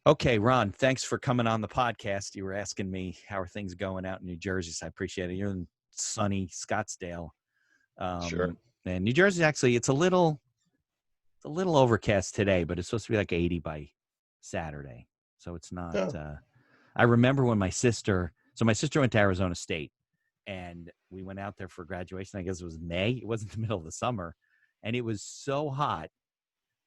Okay, Ron, thanks for coming on the podcast. You were asking me how are things going out in New Jersey, so I appreciate it. You're in sunny Scottsdale. Sure. Um, and New Jersey, actually, it's a little overcast today, but it's supposed to be like 80 by Saturday. So it's not, Yeah. I remember when my sister went to Arizona State and we went out there for graduation. I guess it was May. It wasn't the middle of the summer. And it was so hot.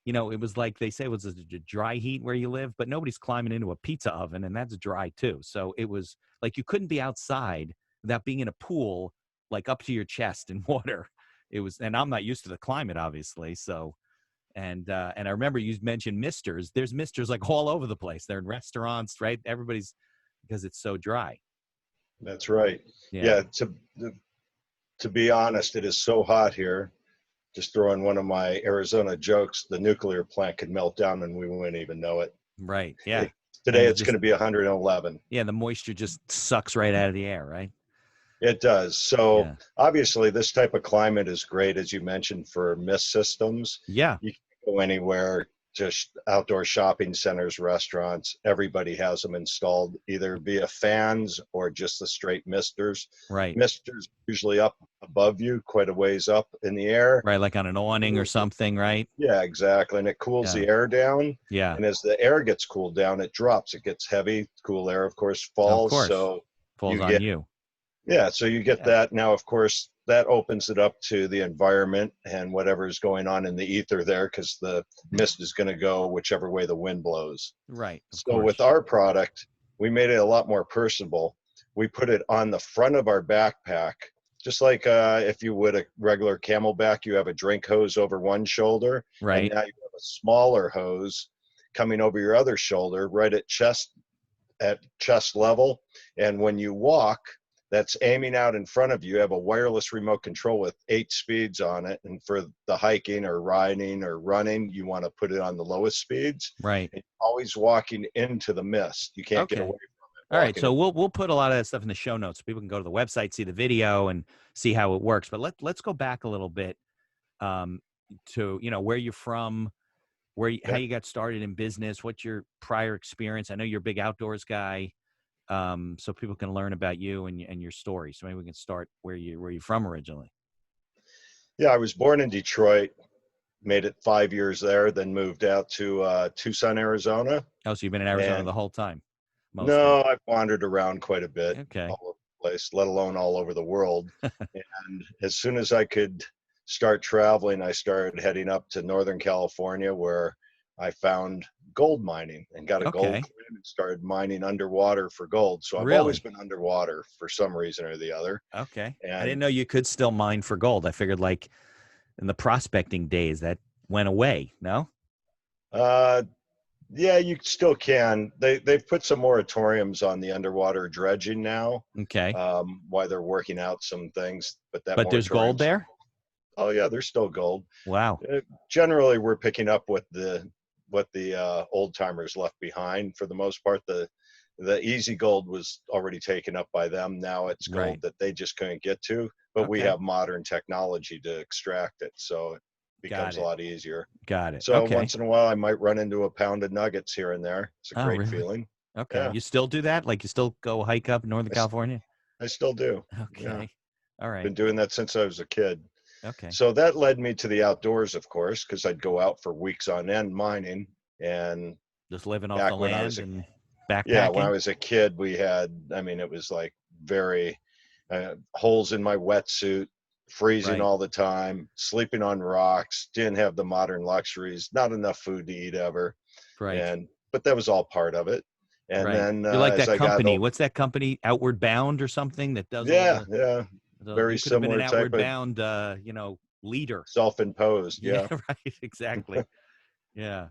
It was like they say it was a dry heat where you live, but nobody's climbing into a pizza oven, and that's dry too. So it was like you couldn't be outside without being in a pool, like up to your chest in water. It was, and I'm not used to the climate, obviously. So, and I remember you mentioned misters. There's misters like all over the place. They're in restaurants, right? Everybody's because it's so dry. That's right. Yeah. Yeah, to be honest, it is so hot here. Just throwing one of my Arizona jokes, the nuclear plant could melt down and we wouldn't even know it. Right. Yeah. It- Today And you it's going just, to be 111. yeah, the moisture just sucks right out of the air, right? It does. So Yeah. obviously, this type of climate is great, as you mentioned, for mist systems. Yeah. You can go anywhere, just outdoor shopping centers, restaurants. Everybody has them installed, either via fans or just the straight misters. Right. Misters usually up above you, quite a ways up in the air. Right, like on an awning or something, right? Yeah, exactly. And it cools Yeah, the air down. yeah. And as the air gets cooled down, it drops. It gets heavy. Cool air, of course, Of falls. course, So falls you on get you. yeah, so you get Yeah, that. Now, of course, that opens it up to the environment and whatever's going on in the ether there, because the mist is going to go whichever way the wind blows. right, of So with course. our product, we made it a lot more personable. We put it on the front of our backpack, just like if you would a regular camelback, you have a drink hose over one shoulder, and Right. now you have a smaller hose coming over your other shoulder, right at chest level. And when you walk, that's aiming out in front of you. You have a wireless remote control with 8 speeds on it. And for the hiking or riding or running, you want to put it on the lowest speeds. Right. And always walking into the mist. You can't get away Okay. from it All right. walking So in. we'll put a lot of that stuff in the show notes so people can go to the website, see the video, and see how it works. But let's go back a little bit um, to where you're from, how Yeah. you got started in business, what's your prior experience. I know you're a big outdoors guy, so people can learn about you and your story. So maybe we can start where you're from originally. Yeah. I was born in Detroit, made it 5 years there, then moved out to Tucson, Arizona. Oh, so you've been in Arizona And the whole time, mostly. no, I've wandered around quite a bit Okay. all over the place, let alone all over the world. And as soon as I could start traveling, I started heading up to Northern California where I found gold mining and got a gold Okay. claim and started mining underwater for gold. So I've always Really? been underwater for some reason or the other. Okay. I didn't And know you could still mine for gold. I figured like in the prospecting days that went away. No? uh, yeah, you still can. They've put some moratoriums on the underwater dredging now, Okay. why they're working out some things, but that But there's gold moratorium's there? oh yeah, there's still gold. Wow. Generally, we're picking up what the old timers left behind. For the most part, the easy gold was already taken up by them. Now it's gold Right. that they just couldn't get to, but we Okay. have modern technology to extract it, so it Got becomes a it. lot easier. Got it. So Okay. once in a while, I might run into a pound of nuggets here and there. It's a Oh, great really? feeling. Okay. Yeah, You still do that? Like you still go hike up in Northern I, California? I still do. Yeah, Okay. All right. been doing that since I was a kid. Okay. So that led me to the outdoors, of course, because I'd go out for weeks on end mining. And Just living off the back when I was land a and yeah, when I backpacking? was a kid, we had, I mean, it was like very holes in my wetsuit, freezing Right. all the time, sleeping on rocks, didn't have the modern luxuries, not enough food to eat ever. Right. And, but that was all part of it. And Right. then You're like as that I got, company. What's that company? Outward Bound or something that does all yeah, the yeah, very you could have been an similar type Outward of Bound leader. self imposed. Yeah, Yeah. right. Exactly. Yeah.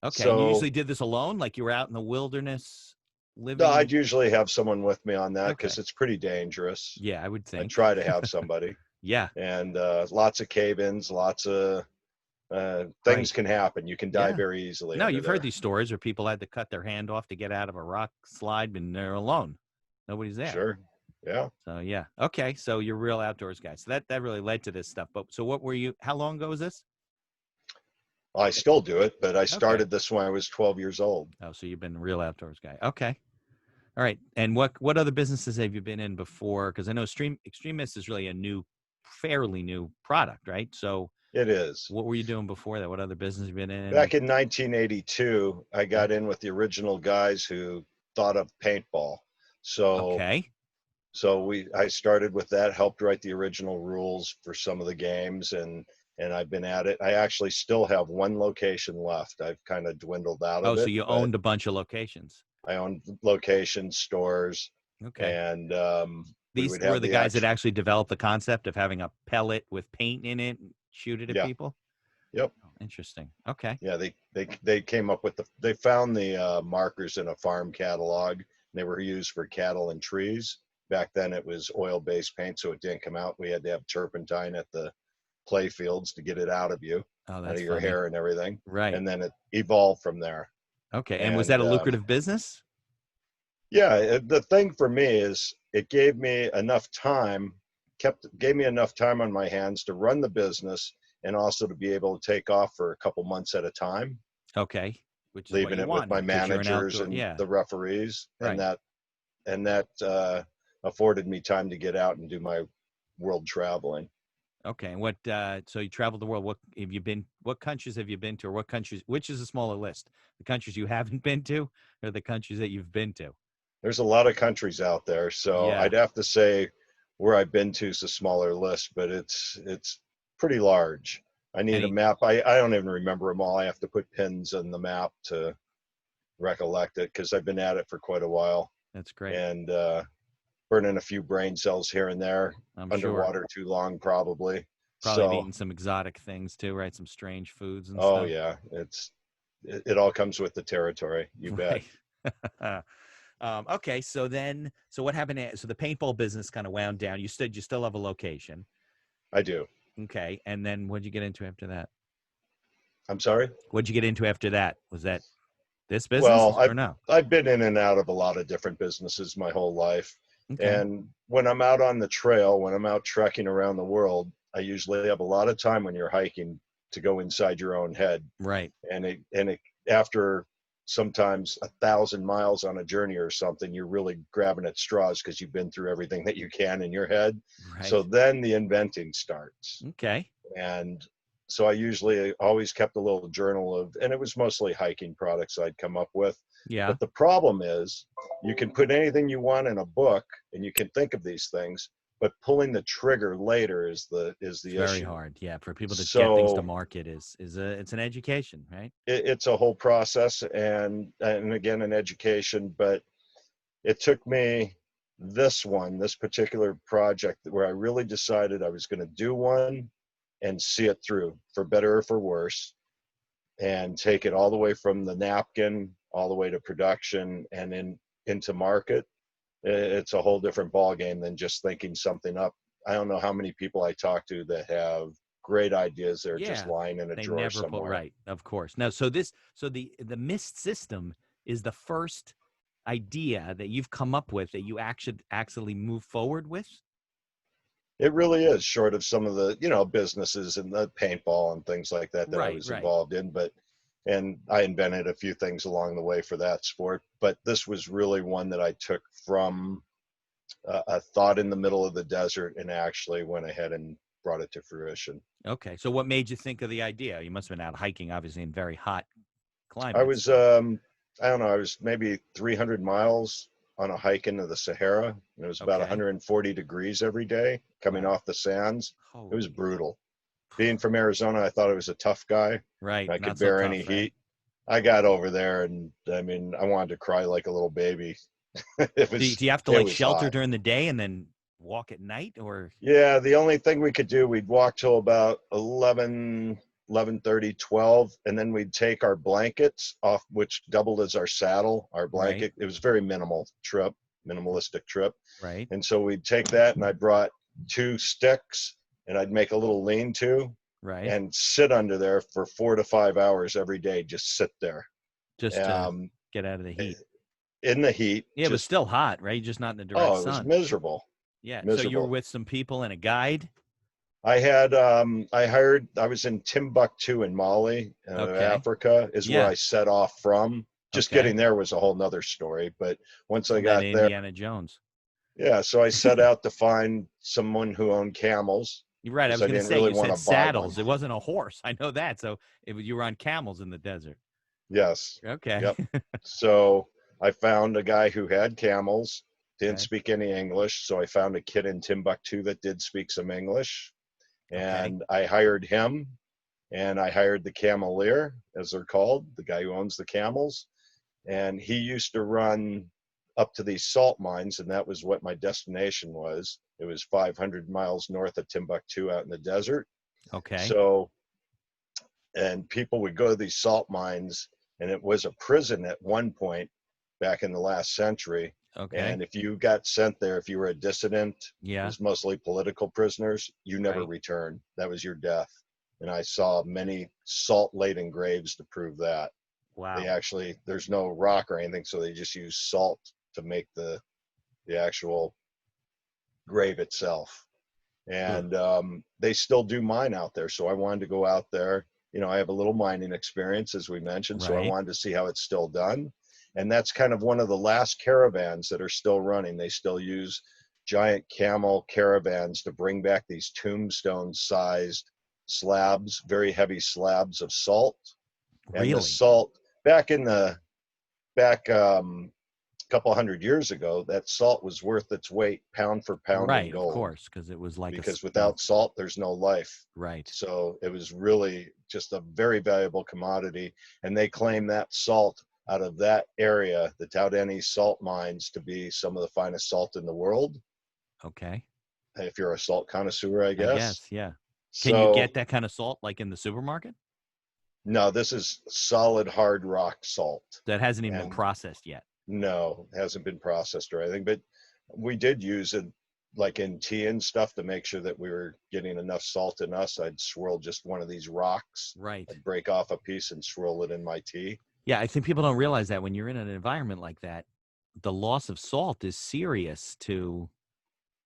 Okay. And you So usually did this alone? Like you were out in the wilderness no, living? I'd usually have someone with me on that because Okay. it's pretty dangerous. Yeah, I would I think. try to have somebody. Yeah. And lots of cave-ins, lots of things Right. can happen. You can die Yeah. very easily No, under you've heard there. these stories where people had to cut their hand off to get out of a rock slide and they're alone. Nobody's there. Sure. Yeah. So yeah. Okay. So you're a real outdoors guy. So that really led to this stuff. But so what were you how long ago was this? I still do it, but I Okay. started this when I was 12 years old. Oh, so you've been a real outdoors guy. Okay. All right. And what other businesses have you been in before? Because I know Extreme Mist is really a fairly new product, right? So It is. what were you doing before that? What other business have you been in? Back in 1982, I Yeah. got in with the original guys who thought of paintball. So Okay. I started with that, helped write the original rules for some of the games, and I've been at it. I actually still have one location left. I've kind of dwindled out Oh, of so it, you but owned a bunch of locations. I own locations, stores, Okay. and we These would were have the the guys that actual. actually developed the concept of having a pellet with paint in it and shoot it at Yeah. people. Yep. Oh, interesting. Okay. Yeah, they came up with they found the markers in a farm catalog. They were used for cattle and trees. Back then it was oil-based paint, so it didn't come out. We had to have turpentine at the play fields to get it out of you, Oh, out that's of your funny. hair and everything. Right. And then it evolved from there. Okay. And was that And a lucrative business? yeah, the thing for me is it gave me enough time, gave me enough time on my hands to run the business and also to be able to take off for a couple months at a time, Okay. Which is what leaving you it with my wanted because you're an managers outdoor. and Yeah. the referees, Right. and that afforded me time to get out and do my world traveling. Okay. And so you traveled the world. What countries have you been to, or which is a smaller list? The countries you haven't been to, or the countries that you've been to? There's a lot of countries out there, so Yeah. I'd have to say where I've been to is a smaller list, but it's pretty large. I need a Any, map. I don't even remember them all. I have to put pins in the map to recollect it because I've been at it for quite a while, that's great. and burning a few brain cells here and there. I'm sure. Underwater too long, probably. Probably have So, eaten some exotic things too, right? Some strange foods and oh stuff. yeah, it all comes with the territory. You bet. Right. Okay. So what happened? So the paintball business kind of wound down. You still have a location. I do. Okay. And then what'd you get into after that? I'm sorry. What'd you get into after that? Was that this business Well, or no? I've been in and out of a lot of different businesses my whole life. Okay. And when I'm out on the trail, when I'm out trekking around the world, I usually have a lot of time when you're hiking to go inside your own head. Right. And after sometimes 1,000 miles on a journey or something, you're really grabbing at straws because you've been through everything that you can in your head. Right. So then the inventing starts. Okay. And so I usually always kept a little journal of, and it was mostly hiking products I'd come up with. Yeah. But the problem is you can put anything you want in a book and you can think of these things, but pulling the trigger later is It's the very issue. hard. Yeah. For people to get things to So market it's an education, right? it's a whole process, and again an education, but it took me this particular project where I really decided I was going to do one and see it through for better or for worse, and take it all the way from the napkin all the way to production and into market. It's a whole different ball game than just thinking something up. I don't know how many people I talk to that have great ideas that are just Yeah. lying in a They drawer never put somewhere. right, of course. Now, so the mist system is the first idea that you've come up with that you actually move forward with. It really is, short of some of the, businesses and the paintball and things like that I Right, was right. involved in. And I invented a few things along the way for that sport. But this was really one that I took from a thought in the middle of the desert and actually went ahead and brought it to fruition. Okay. So what made you think of the idea? You must have been out hiking, obviously, in very hot I climates. was, So I don't know, I was maybe 300 miles on a hike into the Sahara. And it was about okay. 140 degrees every day coming Wow. off the sands. It was Holy. brutal. Being from Arizona, I thought I was a tough guy. Right. I Not could so bear any tough, right? heat. I got over there, and I mean, I wanted to cry like a little baby. it Do was you have to it like was shelter hot. during the day and then walk at night, or Yeah, the only thing we could do, we'd walk till about 11:30, 12, and then we'd take our blankets off, which doubled as our saddle, our right? blanket. It was a very minimalistic trip. Right. And so we'd take that, and I brought two sticks, and I'd make a little lean-to Right. and sit under there for 4 to 5 hours every day, just sit there. Just to Um, get out of the heat. in the heat, Yeah, but just, still hot, right? Just not in the direct oh, it was sun. miserable, Yeah. So you were miserable. with some people and a guide. I was in Timbuktu in Mali, Okay. Africa is where Yeah. I set off from. Just Okay. getting there was a whole nother story. But once I Some kind of got there, Indiana Jones. yeah, so I set out to find someone who owned camels You're right. I because was I going to didn't say, really you want said to buy one. saddles. It wasn't a horse. I know that. So you were on camels in the desert. Yes. Okay. Yep. So I found a guy who had camels, didn't Okay. speak any English. So I found a kid in Timbuktu that did speak some English. Okay. And I hired him, and I hired the cameleer, as they're called, the guy who owns the camels. And he used to run up to these salt mines, and that was what my destination was. It was 500 miles north of Timbuktu out in the desert. Okay. So, and people would go to these salt mines, and it was a prison at one point back in the last century. Okay. And if you got sent there, if you were a dissident, it Yeah. was mostly political prisoners, you never Right. returned. That was your death. And I saw many salt laden graves to prove that. They Wow. actually, there's no rock or anything, so they just use salt to make the actual grave itself. Ugh. And they still do mine out there. So I wanted to go out there. You know, I have a little mining experience, as we mentioned, so I Right. wanted to see how it's still done. And that's kind of one of the last caravans that are still running. They still use giant camel caravans to bring back these tombstone sized slabs, very heavy slabs of salt. And the Really? salt back in the back couple hundred years ago, that salt was worth its weight pound for pound in Right. Of gold, course, because it was like because you know. without salt, there's no life. Right. So it was really just a very valuable commodity. And they claim that salt out of that area, the Taudeni salt mines, to be some of the finest salt in the world. Okay. If you're a salt connoisseur, I I guess. guess. Yeah. Can you So, get that kind of salt like in the supermarket? no, this is solid hard rock salt. That hasn't even been And processed yet. no, it hasn't been processed or anything, but we did use it like in tea and stuff to make sure that we were getting enough salt in us. I'd swirl just one of these rocks. Right. I'd break off a piece and swirl it in my tea. Yeah, I think people don't realize that when you're in an environment like that, the loss of salt is serious to,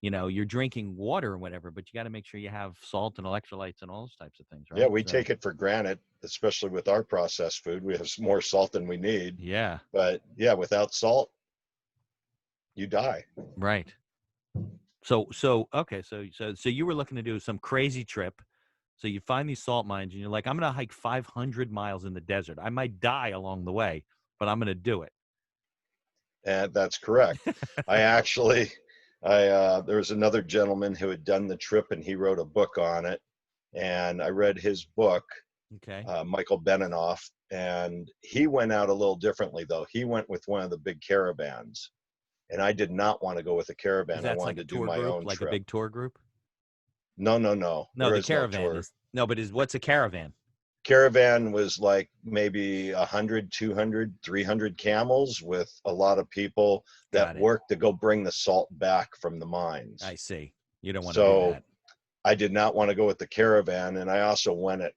you're drinking water and whatever, but you got to make sure you have salt and electrolytes and all those types of things, Yeah, right? we So, take it for granted, especially with our processed food. We have more salt than we need. yeah, But yeah, without salt, you die. right. Okay, so you were looking to do some crazy trip. So you find these salt mines and you're like, I'm going to hike 500 miles in the desert. I might die along the way, but I'm going to do it. And that's correct. I actually, there was another gentleman who had done the trip and he wrote a book on it. And I read his book, Okay. Michael Beninoff, and he went out a little differently though. He went with one of the big caravans, and I did not want to go with a Because caravan. I that's wanted like a to do tour my group, own like a trip. big tour group. No, no, no. No, There the is no caravan tour. is no, but is what's a caravan? Caravan was like maybe 100, 200, 300 camels with a lot of people that Got it. work to go bring the salt back from the mines. I see. You don't want to do So that. I did not want to go with the caravan, and I also went at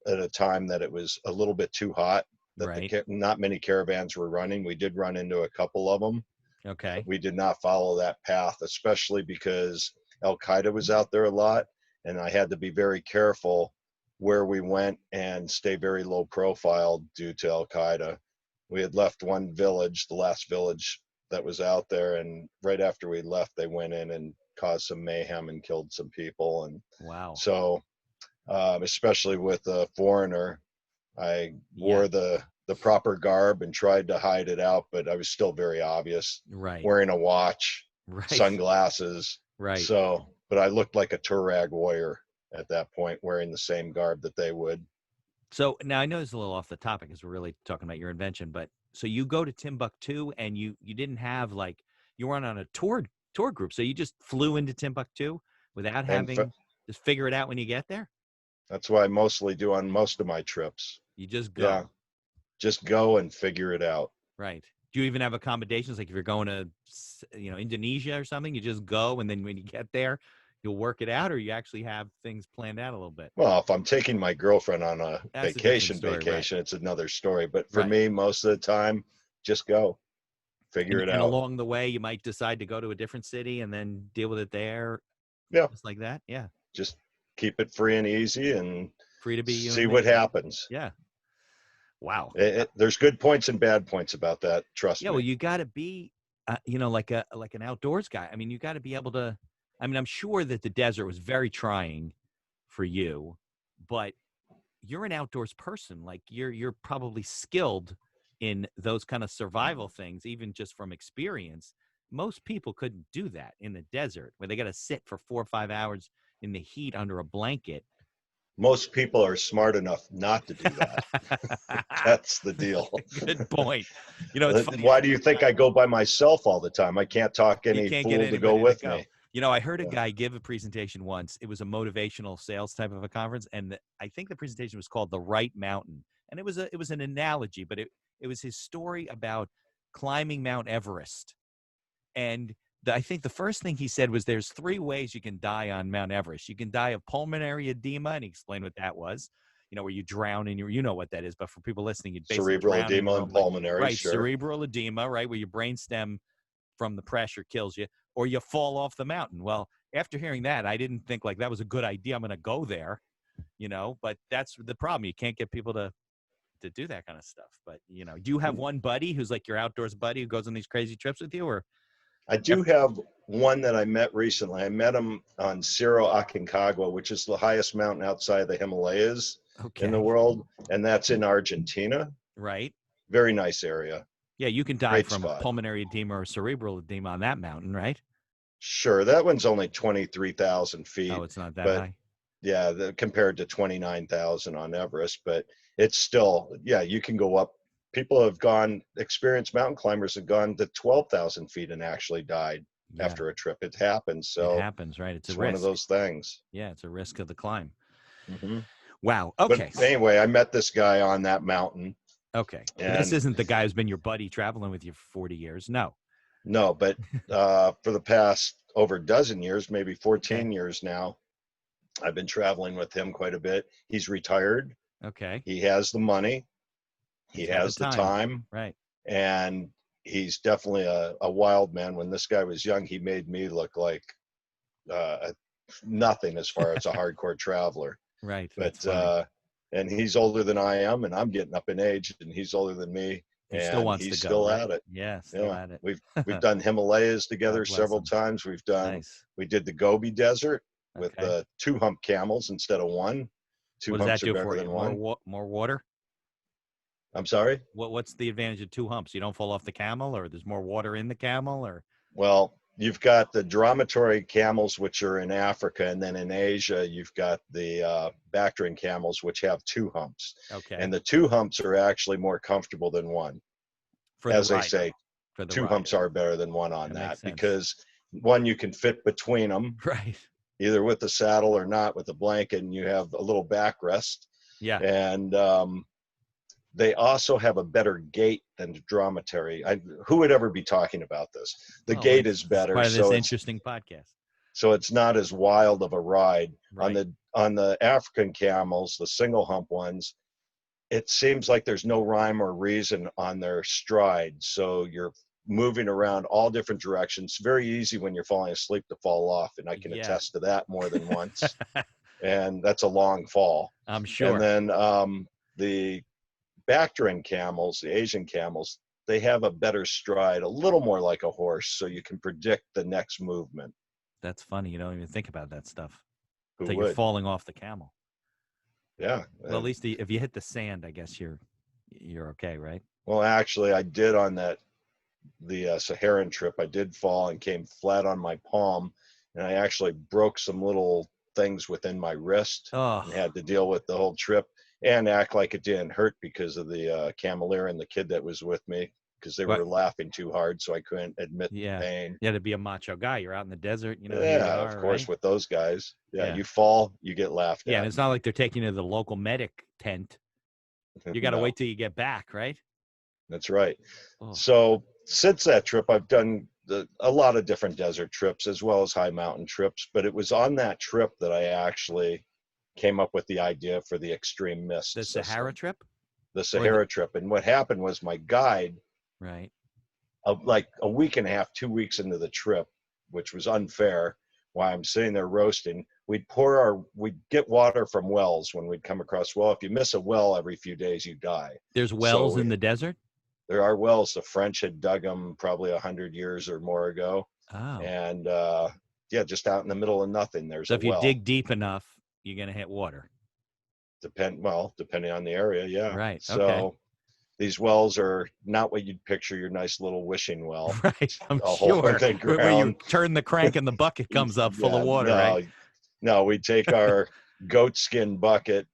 a time that it was a little bit too hot. That Right. not many caravans were running. We did run into a couple of them, but Okay. we did not follow that path, especially because Al Qaeda was out there a lot, and I had to be very careful where we went and stay very low profile due to Al Qaeda. We had left one village, the last village that was out there, and right after we left, they went in and caused some mayhem and killed some people. And Wow. so, especially with a foreigner, I Yeah. wore the proper garb and tried to hide it out, but I was still very obvious, Right. wearing a watch, Right. sunglasses. Right. So, but I looked like a Turag warrior at that point, wearing the same garb that they would. So now I know this is a little off the topic because we're really talking about your invention, but so you go to Timbuktu and you didn't have like you weren't on a tour group, so you just flew into Timbuktu without And having to figure it out when you get there. that's what I mostly do on most of my trips. You just Yeah, go. just go and figure it out. Right. Do you even have accommodations? Like if you're going to, Indonesia or something, you just go and then when you get there, you'll work it out, or you actually have things planned out a little bit. Well, if I'm taking my girlfriend on a That's a different story, right? vacation, it's another story. But for Right. me, most of the time, just go, figure And it and out. along the way, you might decide to go to a different city and then deal with it there, Yeah, just like that. Yeah. just keep it free and easy and Free to be you see and me. what happens. Yeah. Wow. There's good points and bad points about that. Trust Yeah. Well, me. you got to be, like an outdoors guy. I mean, you got to be able to. I mean, I'm sure that the desert was very trying for you, but you're an outdoors person. Like you're probably skilled in those kind of survival things, even just from experience. Most people couldn't do that in the desert where they got to sit for 4 or 5 hours in the heat under a blanket. Most people are smart enough not to do that. That's the deal. Good point. It's funny. Why do you think I go by myself all the time? I can't talk You any can't get fool to go anybody to with go. me. I heard a Yeah. guy give a presentation once. It was a motivational sales type of a conference, and I think the presentation was called "The Right Mountain," and it was an analogy, but it was his story about climbing Mount Everest. And I think the first thing he said was, "There's 3 ways you can die on Mount Everest. You can die of pulmonary edema," and he explained what that was. Where you drown in you know what that is, but for people listening, you basically Cerebral drown in edema your and own pulmonary, right, sure. cerebral edema, right, where your brainstem from the pressure kills you, or you fall off the mountain. Well, after hearing that, I didn't think like that was a good idea. I'm going to go there, but that's the problem. You can't get people to do that kind of stuff. But, do you have one buddy who's like your outdoors buddy who goes on these crazy trips with you, or? I do have one that I met recently. I met him on Cerro Aconcagua, which is the highest mountain outside the Himalayas in the Okay. world, and that's in Argentina. Right. Very nice area. Yeah, you can die Great from spot. pulmonary edema or cerebral edema on that mountain, right? Sure, that one's only 23,000 feet, Oh, it's not that but high. yeah, compared to 29,000 on Everest, but it's still, yeah, you can go up. People have experienced mountain climbers have gone to 12,000 feet and actually died Yeah, after a trip. It happens. it So happens, right? It's a it's one of risk. those things. Yeah, it's a risk of the climb. Hmm. Wow. But Okay. anyway, I met this guy on that mountain. Okay. And this isn't the guy who's been your buddy traveling with you for 40 years. No. no, but for the past over a dozen years, maybe 14 Okay. years now, I've been traveling with him quite a bit. He's retired. Okay. He has the money. He He's got has the time. Right. And he's definitely a wild man. When this guy was young, he made me look like nothing as far as a hardcore traveler. Right. But That's funny. and he's older than I am, and I'm getting up in age, and he's older than me, He still and wants he's to go, still right? at it. Yeah, still Yeah, at it. we've done Himalayas together God bless several him. times. Nice. We did the Gobi Desert with Okay. 2 hump camels instead of one. Two What does that humps are do better for than you? one. More water? I'm sorry. What's the advantage of 2 humps? You don't fall off the camel, or there's more water in the camel, or? Well, you've got the dromedary camels, which are in Africa, and then in Asia, you've got the Bactrian camels, which have 2 humps. Okay. And the 2 humps are actually more comfortable than one. For the As they rider. say, For the 2 rider. humps are better than one on That that makes sense. because one you can fit between them, Right. either with the saddle or not with the blanket, and you have a little backrest. Yeah. And they also have a better gait than dromedary. Who would ever be talking about this? The gait is better, part of so this it's interesting podcast. so it's not as wild of a ride. Right. On the African camels, the single hump ones, it seems like there's no rhyme or reason on their stride. So you're moving around all different directions. Very easy when you're falling asleep to fall off, and I can attest to that more than once. And that's a long fall. I'm sure. And then the Bactrian camels, the Asian camels, they have a better stride, a little more like a horse, so you can predict the next movement. That's funny. You don't even think about that stuff Who until would? you're falling off the camel. Yeah. Well, at least if you hit the sand, I guess you're okay, right? Well, actually, I did on the Saharan trip. I did fall and came flat on my palm, and I actually broke some little things within my wrist and had to deal with the whole trip and act like it didn't hurt because of the cameleer and the kid that was with me, because they were laughing too hard, so I couldn't admit the pain. You had to be a macho guy. You're out in the desert, Yeah, here you are, of course, right? with those guys. Yeah. You fall, you get laughed at. Yeah, and it's not like they're taking you to the local medic tent. You got to wait till you get back, right? That's right. Oh. So since that trip, I've done a lot of different desert trips as well as high mountain trips, but it was on that trip that I actually came up with the idea for the extreme mist The system. Sahara trip? The Sahara trip. And what happened was my guide, right, like a week and a half, 2 weeks into the trip, which was unfair, while I'm sitting there roasting, we'd get water from wells when we'd come across well. If you miss a well every few days, you die. There's wells So in the desert? there are wells. The French had dug them probably 100 years or more ago. Oh. And yeah, just out in the middle of nothing, there's So a if you well. dig deep enough, you're going to hit water. Depending on the area, yeah. Right. So Okay. these wells are not what you'd picture your nice little wishing well. Right. I'm A hole in sure. the Where you ground. turn the crank and the bucket comes up full of Yeah, water, right? no, we take our goat skin bucket,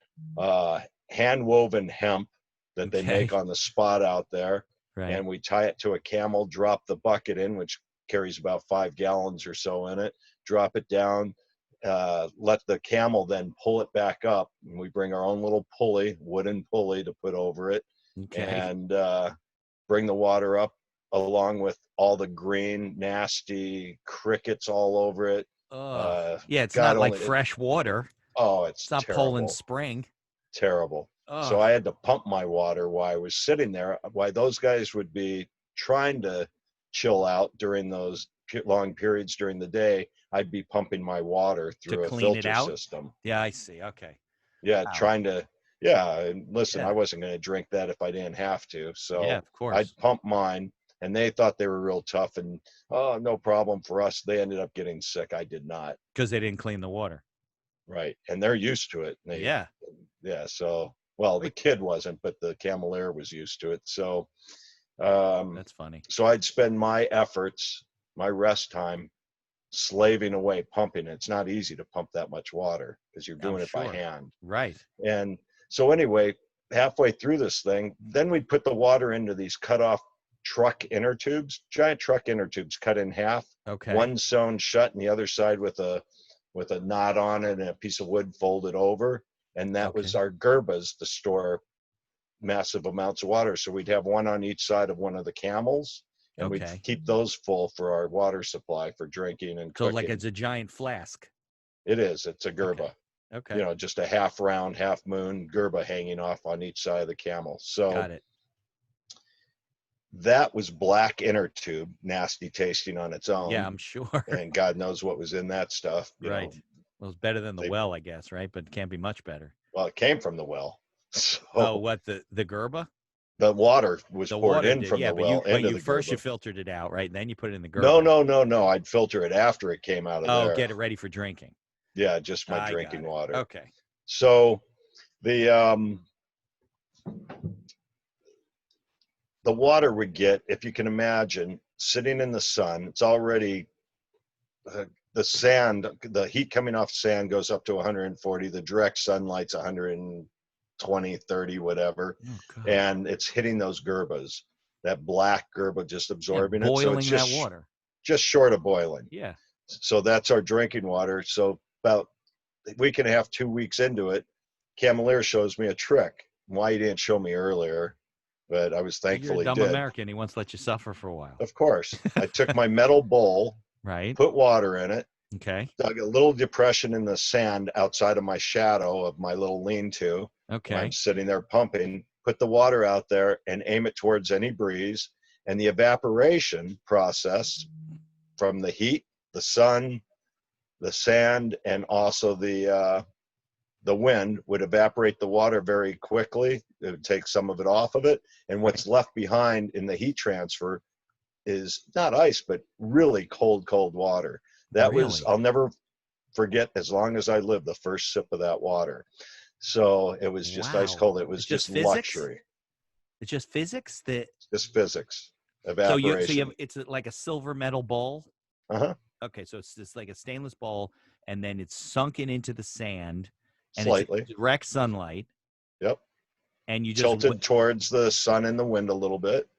hand woven hemp that they make Okay. on the spot out there, Right. and we tie it to a camel, drop the bucket in, which carries about 5 gallons or so in it, drop it down, let the camel then pull it back up, and we bring our own little pulley, wooden pulley to put over it, Okay. and bring the water up along with all the green, nasty crickets all over it. Yeah, it's God not like only, fresh water. oh, It's it's not Poland terrible, Spring. terrible. So Oh, I had to pump my water while I was sitting there. While those guys would be trying to chill out during those long periods during the day, I'd be pumping my water to through a clean it filter out? system. Yeah, I see. Okay. Yeah, Wow. trying to, yeah. And listen, I Yeah. wasn't going to drink that if I didn't have to. Yeah, So of I'd course. pump mine, and they thought they were real tough. And oh, no problem for us. They ended up getting sick. I did not. Because they didn't clean the water. Right. And they're used to it. Yeah. Yeah. So, well, the Wait, kid wasn't, but the cameleer was used to it. Um, that's funny. so I'd spend my efforts, my rest time, slaving away pumping. It's not easy to pump that much water because you're I'm doing it by sure. hand. Right. And so anyway, halfway through this thing, then we'd put the water into these cut off truck inner tubes, giant truck inner tubes cut in half, Okay. one sewn shut and the other side with a knot on it and a piece of wood folded over. And that was Okay. our gerbas to store massive amounts of water. So we'd have one on each side of one of the camels, and we'd Okay. keep those full for our water supply for drinking and So cooking. like it's a giant flask. It is. It's a gerba. Okay. You know, just a half round, half moon gerba hanging off on each side of the camel. So Got it. that was black inner tube, nasty tasting on its own. Yeah, I'm sure. And God knows what was in that stuff. You Right. know, Well, it's better than the well, I guess, right? But it can't be much better. well, it came from the well. So Oh, what the Gerba? the water was The poured water in did, from yeah. the But well into you the first you gerba. filtered it out, right? And then you put it in the No, Gerba. no. I'd filter it after it came out of Oh, there. get it ready for drinking. Yeah, just my I drinking got it. water. Okay. So the water we get, if you can imagine, sitting in the sun, it's already the sand, the heat coming off sand goes up to 140. The direct sunlight's 120, 30, whatever, Oh, God. and it's hitting those gerbas. That black gerba just absorbing it. So it's Boiling that water. just short of boiling. Yeah. So that's our drinking water. So about a week and a half, 2 weeks into it, Cameleer shows me a trick. Why he didn't show me earlier, but I was You're a thankful he dumb did. American. He wants to let you suffer for a while. Of course. I took my metal bowl, Right. put water in it, Okay. dug a little depression in the sand outside of my shadow of my little lean-to. Okay. I'm sitting there pumping, put the water out there and aim it towards any breeze. And the evaporation process from the heat, the sun, the sand, and also the wind would evaporate the water very quickly. It would take some of it off of it. And what's left behind in the heat transfer is not ice, but really cold, cold water. That was, I'll never forget as long as I live, the first sip of that water. So it was just ice cold. It was just luxury. It's just physics that Just physics. Evaporation. it's like a silver metal bowl. Uh-huh. Okay, so it's just like a stainless bowl, and then it's sunken into the sand, and Slightly. it's direct sunlight. Yep. And you just tilted towards the sun and the wind a little bit.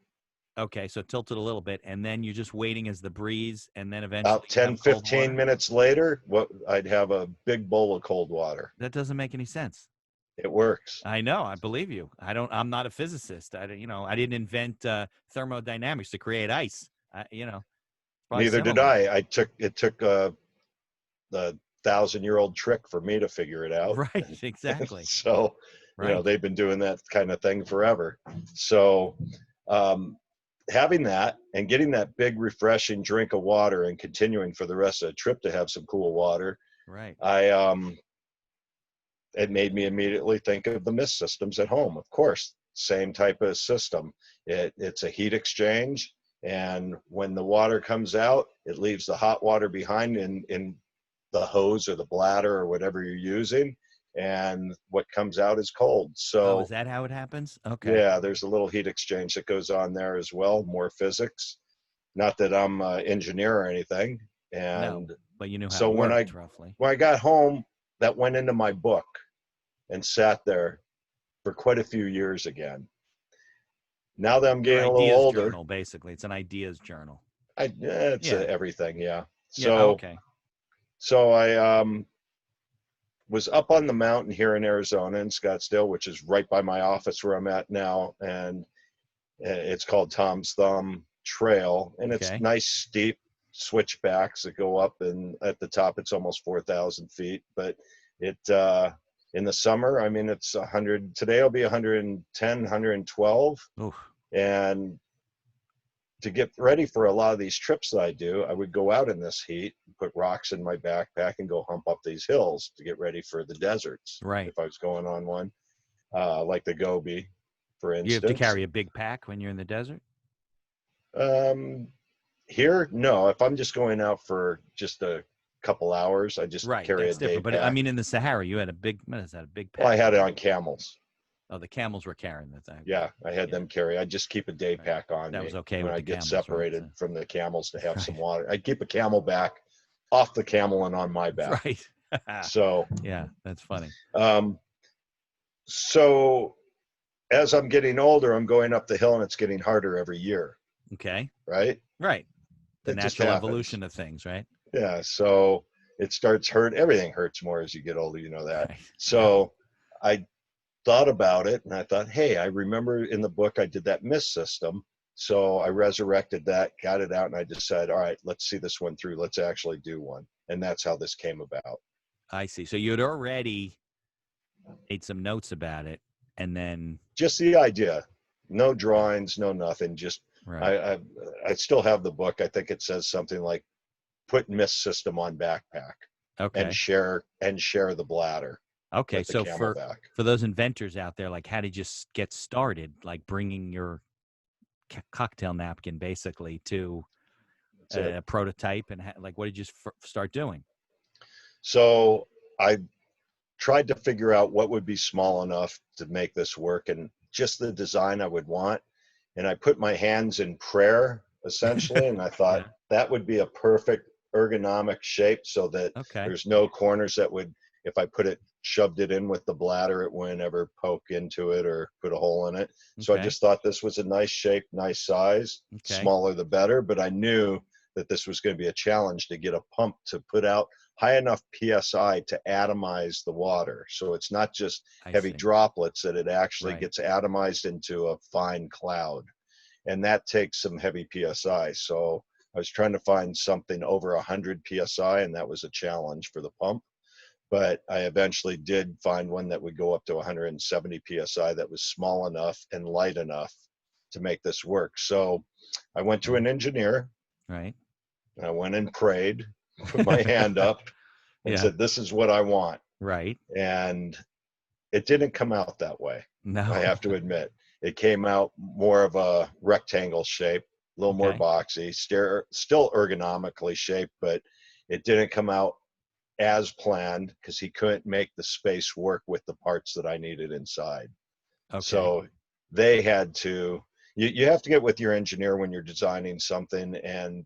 Okay, so tilted a little bit, and then you're just waiting as the breeze, and then eventually about 10, 15 minutes later, I'd have a big bowl of cold water. That doesn't make any sense. It works. I know. I believe you. I'm not a physicist. I didn't invent thermodynamics to create ice. Neither did I. It took a 1,000-year-old trick for me to figure it out. Right. Exactly. So, they've been doing that kind of thing forever. So, having that and getting that big refreshing drink of water and continuing for the rest of the trip to have some cool water Right. It made me immediately think of the mist systems at home. Of course, same type of system. It's a heat exchange, and when the water comes out, it leaves the hot water behind in the hose or the bladder or whatever you're using, and what comes out is cold. Oh, is So that how it happens? Okay. yeah, there's a little heat exchange that goes on there as well, more physics. Not that I'm an engineer or anything. No, And but you knew how so it when worked roughly. I got home, that went into my book and sat there for quite a few years again. Now that I'm Your getting a little ideas older, journal, basically. It's an ideas journal. it's Yeah. everything, yeah. Yeah. Oh, So okay. I was up on the mountain here in Arizona in Scottsdale, which is right by my office where I'm at now, and it's called Tom's Thumb Trail, and it's Okay. nice steep switchbacks that go up, and at the top it's almost 4,000 feet. But it in the summer, I mean, it's 100. Today it'll be 110, 112, Ooh. and to get ready for a lot of these trips that I do, I would go out in this heat, put rocks in my backpack, and go hump up these hills to get ready for the deserts. Right. If I was going on one, like the Gobi, for You have to instance. carry a big pack when you're in the desert? Um, Here, no. If I'm just going out for just a couple hours, I just Right. carry a That's day different. But I pack. mean, in the Sahara, you had a big, what is that, a big Well, I pack? had it on camels. Oh, the camels were carrying that thing. Yeah, I had Yeah. them carry. I just keep a day Right. pack on That was me okay when with I the get camels, right? separated So, from the camels to have some right. water. I keep a camelback off the camel and on my back. Right. So, Yeah, that's funny. um, so as I'm getting older, I'm going up the hill and it's getting harder every year, Okay. right? Right. The It just natural happens. evolution of things, right? Yeah. So it starts hurt. Everything hurts more as you get older. You know that. Right. Yeah. So I thought about it and I thought, hey, I remember in the book I did that mist system. So I resurrected that, got it out, and I decided, all right, let's see this one through. Let's actually do one. And that's how this came about. I see. So you had already made some notes about it, and then Just the idea. No drawings, no nothing. Just right. I I, I still have the book. I think it says something like put mist system on backpack Okay. and share the bladder Okay. with the So camelback. for those inventors out there, like, how did you get started? Like bringing your cocktail napkin basically to That's it. a prototype, and like, what did you start doing? So I tried to figure out what would be small enough to make this work and just the design I would want. And I put my hands in prayer essentially, and I thought Yeah. that would be a perfect ergonomic shape so that Okay. there's no corners that would, if I put it, shoved it in with the bladder, it wouldn't ever poke into it or put a hole in it. So I Okay. just thought this was a nice shape, nice size, Okay. smaller the better. But I knew that this was going to be a challenge to get a pump to put out high enough psi to atomize the water. So it's not just I heavy see. droplets, that it actually Right. gets atomized into a fine cloud. And that takes some heavy psi. So I was trying to find something over 100 psi, and that was a challenge for the pump. But I eventually did find one that would go up to 170 psi that was small enough and light enough to make this work. So I went to Okay. an engineer. Right. I went and prayed, put my hand up, and Yeah. said, "This is what I want." Right. And it didn't come out that way. I No. have to admit, it came out more of a rectangle shape, a little more Okay. boxy, still ergonomically shaped, but it didn't come out as planned because he couldn't make the space work with the parts that I needed inside. Okay. So they had to, you have to get with your engineer when you're designing something. And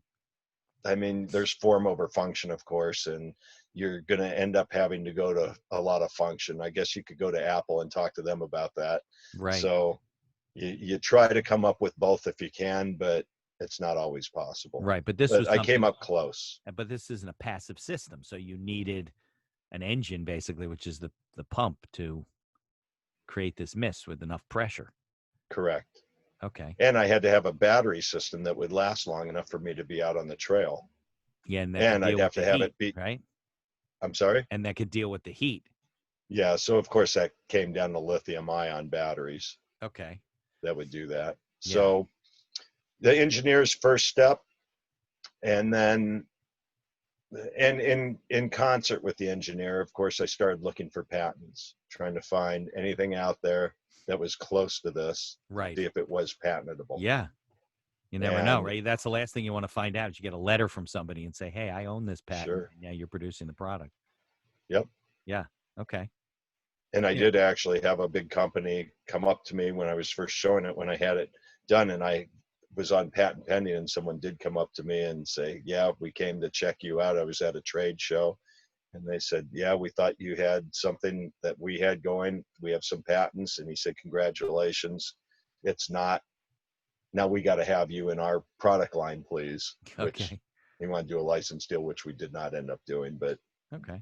I mean, there's form over function, of course, and you're going to end up having to go to a lot of function. I guess you could go to Apple and talk to them about that. Right. So you try to come up with both if you can, but it's not always possible. Right. But this But was I came something. up close. But this isn't a passive system, so you needed an engine basically, which is the pump to create this mist with enough pressure. Correct. Okay. And I had to have a battery system that would last long enough for me to be out on the trail. Yeah, and that could And I'd deal with have the to have heat, it be, right? I'm sorry? And that could deal with the heat. Yeah. So, of course, that came down to lithium ion batteries Okay. that would do that. Yeah. So, the engineer's first step, and then and in concert with the engineer, of course, I started looking for patents, trying to find anything out there that was close to this, to Right. see if it was patentable. Yeah. You never know, And right? That's the last thing you want to find out. You get a letter from somebody and say, "Hey, I own this patent." sure, And now you're producing the product. yep. Yeah. Okay. And I Yeah. did actually have a big company come up to me when I was first showing it, when I had it done, and I was on patent pending, and someone did come up to me and say, "Yeah, we came to check you out. I was at a trade show." And they said, "Yeah, we thought you had something that we had going. We have some patents." And he said, "Congratulations. It's not. Now we got to have you in our product line, please." Which Okay. he wanted to do a license deal, which we did not end up doing. But Okay.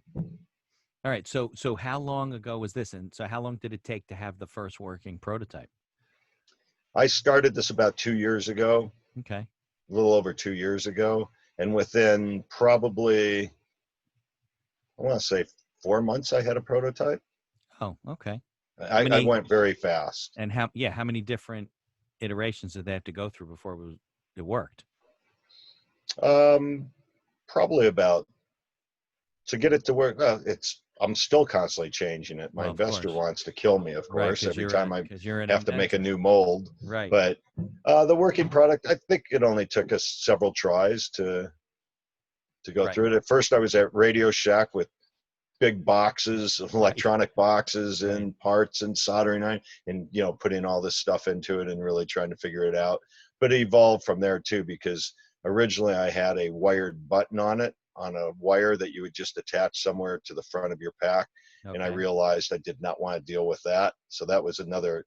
All right. So how long ago was this? And so how long did it take to have the first working prototype? I started this about 2 years ago, Okay. a little over 2 years ago. And within probably, I want to say 4 months, I had a prototype. Oh, okay. How I many went very fast. and how many different iterations did they have to go through before it worked? Um, Probably about, to get it to work. I'm still constantly changing it. My Well, of investor course. wants to kill me, of Right, course, every time I because you're an have to make a inventor. new mold. Right. But the working product, I think it only took us several tries to go Right. through it. At first, I was at Radio Shack with big boxes, Right. electronic boxes, Right. and parts and soldering iron, and putting all this stuff into it and really trying to figure it out. But it evolved from there too, because originally I had a wired button on it, on a wire that you would just attach somewhere to the front of your pack. And I Okay. realized I did not want to deal with that. So that was another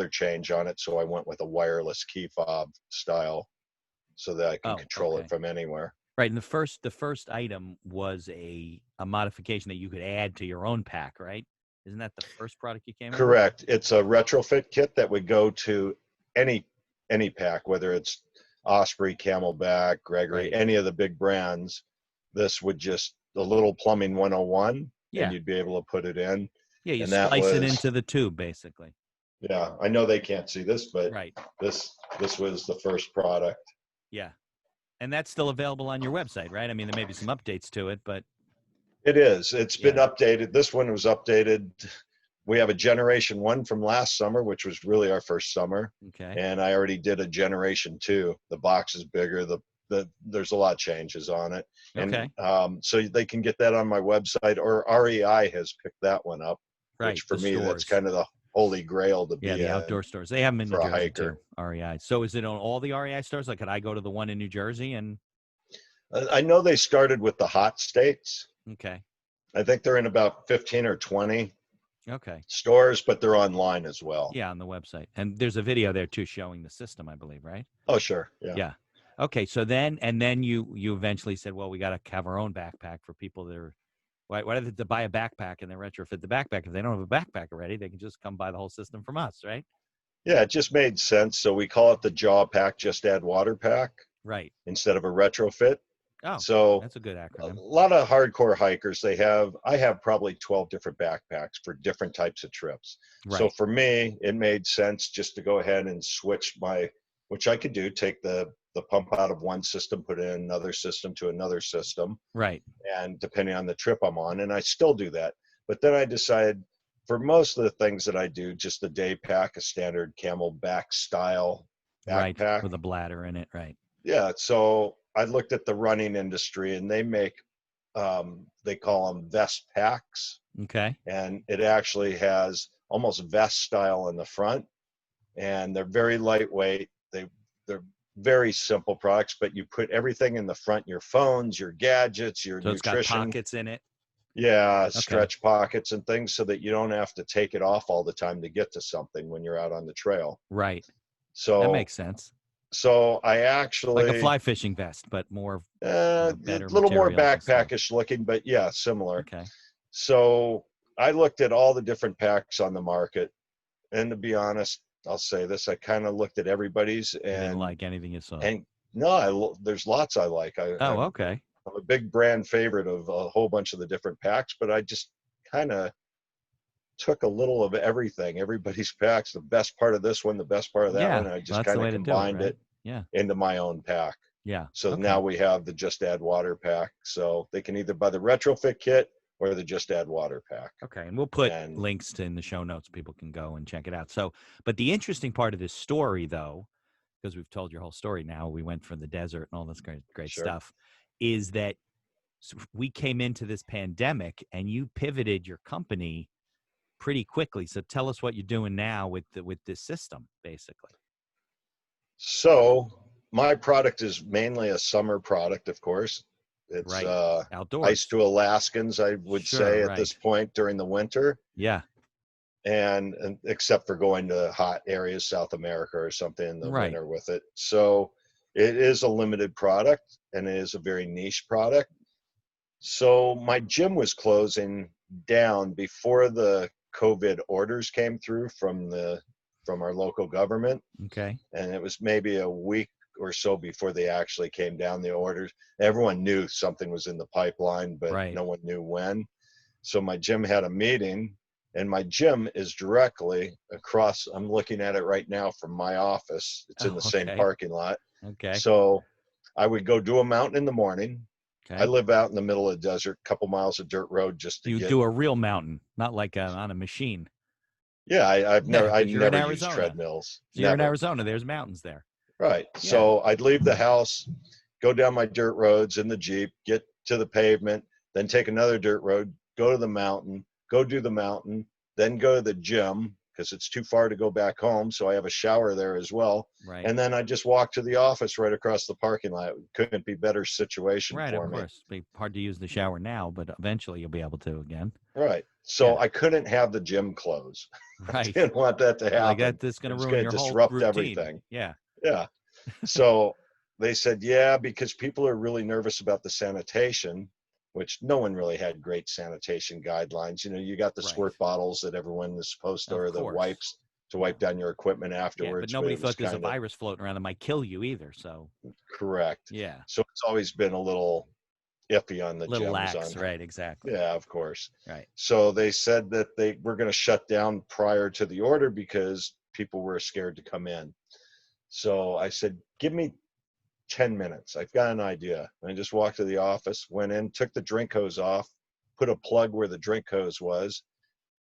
change on it. So I went with a wireless key fob style so that I can Oh, control it okay. from anywhere. Right. And the first item was a modification that you could add to your own pack, right? Isn't that the first product you came out with? Correct. It's a retrofit kit that would go to any pack, whether it's Osprey, Camelback, Gregory, Right. any of the big brands. This would just a little plumbing 101, and Yeah. you'd be able to put it in. Yeah. You And that splice it was, into the tube, basically. yeah, I know they can't see this, but Right. this was the first product. Yeah. And that's still available on your website, right? I mean, there may be some updates to it, but It is. It's been yeah. updated. This one was updated. We have a generation 1 from last summer, which was really our first summer. Okay. And I already did a generation 2. The box is bigger. There's a lot of changes on it. And Okay. so they can get that on my website, or REI has picked that one up, which Right. for The me, that's stores. kind of the holy grail to Yeah. be The in outdoor stores. They have them in New for a Jersey hiker. too, REI. So is it on all the REI stores? Like, could I go to the one in New Jersey and, I know they started with the hot states. okay. I think they're in about 15 or 20 Okay. stores, but they're online as well. Yeah. On the website. And there's a video there too showing the system, I believe, right? Oh, sure. Yeah. Yeah. Okay. So then you eventually said, well, we got to have our own backpack for people that are, why do they have to buy a backpack and then retrofit the backpack? If they don't have a backpack already, they can just come buy the whole system from us, right? Yeah, it just made sense. So we call it the Jaw Pack, just add water pack Right. instead of a retrofit. Oh, So that's a good a acronym. lot of hardcore hikers, I have probably 12 different backpacks for different types of trips. So Right. for me, it made sense just to go ahead and switch which I could do, take the pump out of one system, put in another system to another system, Right. and depending on the trip I'm on, and I still do that. But then I decided, for most of the things that I do, just the day pack, a standard Camelback style Right. backpack. With a bladder in it. Right. Yeah, so I looked at the running industry, and they make, they call them vest packs, Okay. and it actually has almost vest style in the front, and they're very lightweight. They're very simple products, but you put everything in the front: your phones, your gadgets, your So it's got nutrition. pockets in it. Yeah, Okay. stretch pockets and things, so that you don't have to take it off all the time to get to something when you're out on the trail. Right. That So makes sense. I Like a actually, fly fishing vest, but more, a better little more materials and stuff. backpackish looking, but yeah, similar. Okay. So I looked at all the different packs on the market, and to be honest, I'll say this: I kind of looked at everybody's, You didn't like anything you saw. and no, there's lots I like. Oh, okay. I'm a big brand favorite of a whole bunch of the different packs, but I just kind of took a little of everything, everybody's packs, the best part of this one, the best part of that Yeah. one, and I Well, just that's the kind of way to do it, combined right? it Yeah. into my own pack. Yeah. So now Okay. we have the Just Add Water pack. So they can either buy the retrofit kit or the Just Add Water pack. Okay. And we'll put And links in the show notes. People can go and check it out. So, but the interesting part of this story, though, because we've told your whole story now, we went from the desert and all this great sure. stuff, is that we came into this pandemic and you pivoted your company pretty quickly. So tell us what you're doing now with this system, basically. So my product is mainly a summer product, of course. It's Right. ice Outdoors. to Alaskans, I would Sure. say, at this Right. point during the winter. Yeah. And except for going to hot areas, South America or something in the Right. winter with it. So it is a limited product and it is a very niche product. So my gym was closing down before the COVID orders came through from our local government, Okay. and it was maybe a week or so before they actually came down the orders. Everyone knew something was in the pipeline, but Right. no one knew when. So my gym had a meeting, and my gym is directly across. I'm looking at it right now from my office. It's in Oh, the same okay. parking lot. Okay. So I would go do a mountain in the morning. I Okay. live out in the middle of the desert, a couple miles of dirt road just to You get. do a real mountain, not like on a machine. Yeah, Yeah, I because you're in never used Arizona. treadmills. So you're in Never. Arizona. There's mountains there. Right. Yeah. So I'd leave the house, go down my dirt roads in the Jeep, get to the pavement, then take another dirt road, go to the mountain, go do the mountain, then go to the gym because it's too far to go back home. So I have a shower there as well. Right. And then I just walk to the office right across the parking lot. Couldn't be better situation Right. Of for me. course. It'd be hard to use the shower now, but eventually you'll be able to again. Right. So Yeah. I couldn't have the gym close. I Right. didn't want that to You're like happen. that's going It to was ruin going your to whole disrupt routine. everything. Yeah. Yeah. So they said, yeah, because people are really nervous about the sanitation, which no one really had great sanitation guidelines. You know, you got the Right. squirt bottles that everyone is supposed to, Of or the course. wipes to Yeah. wipe down your equipment Yeah, but afterwards, but nobody it was thought there's a kind of virus floating around that might kill you either. So correct. yeah, So it's always been a little iffy on the little gyms lax. on, Right. Exactly. yeah, of course. Right. So they said that they were going to shut down prior to the order because people were scared to come in. So I said, give me 10 minutes. I've got an idea. And I just walked to the office, went in, took the drink hose off, put a plug where the drink hose was,